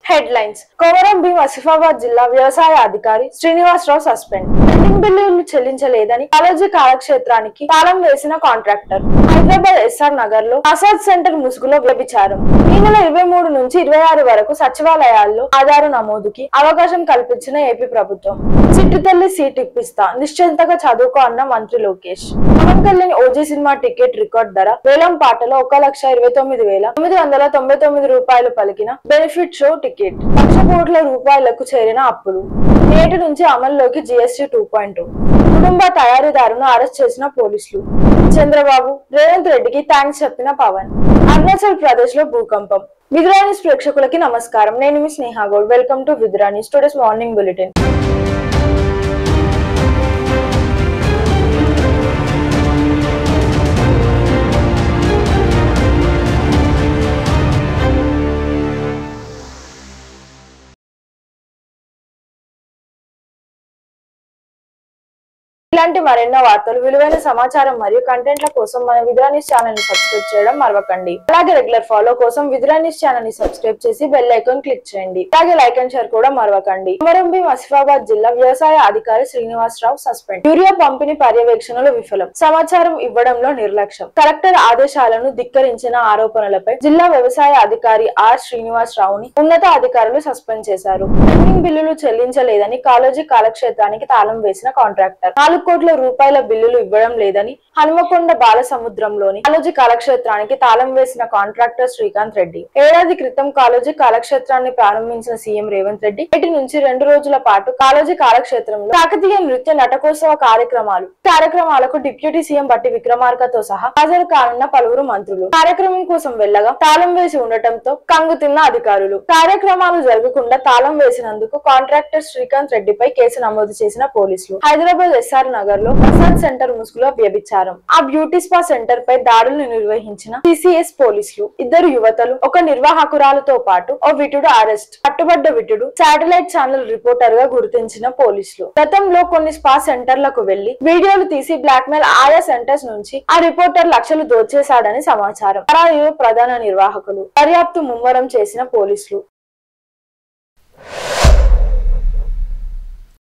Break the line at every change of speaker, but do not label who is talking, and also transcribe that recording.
Headlines Komaram Bheem Asifabad జిల్లా వ్యవసాయ అధికారి శ్రీనివాసరావు సస్పెండ్. పెండింగ్ బిల్లులు చెల్లించలేదని కాలేజీ కాలక్షేత్రానికి తాళం వేసిన కాంట్రాక్టర్. హైదరాబాద్ ఎస్ఆర్ నగర్ లో ఆసాద్ సెంటర్ ముసుగులో వ్యభిచారం. ఈ నెల 23 నుంచి 26 వరకు సచివాలయాల్లో ఆధార్ నమోదుకి అవకాశం కల్పించిన ఏపీ ప్రభుత్వం. చిట్టుతల్లి సీట్ ఇప్పిస్తా నిశ్చింతగా చదువుకో అన్న మంత్రి Lokesh. Pawan Kalyan OG cinema ticket record ధర వేలం పాటలో 1,29,999 రూపాయలు పలికిన బెనిఫిట్ షో టికెట్. లక్ష కోట్ల రూపాయలకు చేరిన అప్పులు. నేటి నుంచి అమల్లోకి జీఎస్టీ 2.2. కుటుంబ తయారీదారును అరెస్ట్ చేసిన పోలీసులు. చంద్రబాబు రేవంత్ రెడ్డికి థ్యాంక్స్ చెప్పిన పవన్. అరుణాచల్ ప్రదేశ్ లో భూకంపం. విద్రా న్యూస్ ప్రేక్షకులకి నమస్కారం. నేను మీ Sneha Goud. Welcome to Vidra news today's morning bulletin. ఇలాంటి మరెన్నో వార్తలు, విలువైన సమాచారం మరియు కంటెంట్ల కోసం మన విద్రా న్యూస్ ఛానల్ ని సబ్స్క్రైబ్ చేయడం మరవకండి. అలాగే రెగ్యులర్ ఫాలో కోసం విద్రా న్యూస్ ఛానల్ ని సబ్స్క్రైబ్ చేసి బెల్ ఐకాన్ క్లిక్ చేయండి. అలాగే లైక్ అండ్ షేర్ కూడా మరవకండి. కొమరం భీం ఆసిఫాబాద్ జిల్లా వ్యవసాయ అధికారి శ్రీనివాసరావు సస్పెండ్. యూరియా పంపిణీ పర్యవేక్షణలో విఫలం. సమాచారం ఇవ్వడంలో నిర్లక్ష్యం. కలెక్టర్ ఆదేశాలను ధిక్కరించిన ఆరోపణలపై జిల్లా వ్యవసాయ అధికారి ఆర్ శ్రీనివాసరావుని ఉన్నత అధికారులు సస్పెండ్ చేశారు. పెండింగ్ బిల్లులు చెల్లించలేదని కాలేజీ కాలక్షేత్రానికి తాళం వేసిన కాంట్రాక్టర్. 4 కోట్ల రూపాయల బిల్లులు ఇవ్వడం లేదని హనుమకొండ బాలసముద్రంలోని కాలేజీ కాలక్షేత్రానికి తాళం వేసిన కాంట్రాక్టర్ శ్రీకాంత్ రెడ్డి. ఏడాది క్రితం కాలేజీ కాలక్షేత్రాన్ని ప్రారంభించిన సీఎం రేవంత్ రెడ్డి నేటి నుంచి 2 రోజుల పాటు కాలేజీ కాలక్షేత్రంలో కాకతీయ నృత్య నటకోత్సవ కార్యక్రమాలకు డిప్యూటీ సీఎం బట్టి విక్రమార్కతో సహా హాజరు కానున్న పలువురు మంత్రులు కార్యక్రమం కోసం వెళ్లగా తాళం వేసి ఉండటంతో కంగుతిన్న అధికారులు. కార్యక్రమాలు జరగకుండా తాళం వేసినందుకు కాంట్రాక్టర్ శ్రీకాంత్ రెడ్డిపై కేసు నమోదు చేసిన పోలీసులు. హైదరాబాద్ ఎస్ఆర్ నగర్ లో ఆసాద్ సెంటర్ ముసుగులో వ్యభిచారం. ఆ బ్యూటీ స్పా సెంటర్ పై దాడులు నిర్వహించిన సిసిఎస్ పోలీసులు. 2 యువతలు, ఒక నిర్వాహకురాలతో పాటు ఓ విటుడు అరెస్ట్. పట్టుబడ్డ విటుడు శాటిలైట్ ఛానల్ రిపోర్టర్ గా గుర్తించిన పోలీసులు. గతంలో కొన్ని స్పా సెంటర్లకు వెళ్లి వీడియోలు తీసి బ్లాక్ మెయిల్ ఆయా సెంటర్స్ నుంచి ఆ రిపోర్టర్ లక్షలు దోచేశాడని సమాచారం. పరారీలో ప్రధాన నిర్వాహకులు. దర్యాప్తు ముమ్మరం చేసిన పోలీసులు.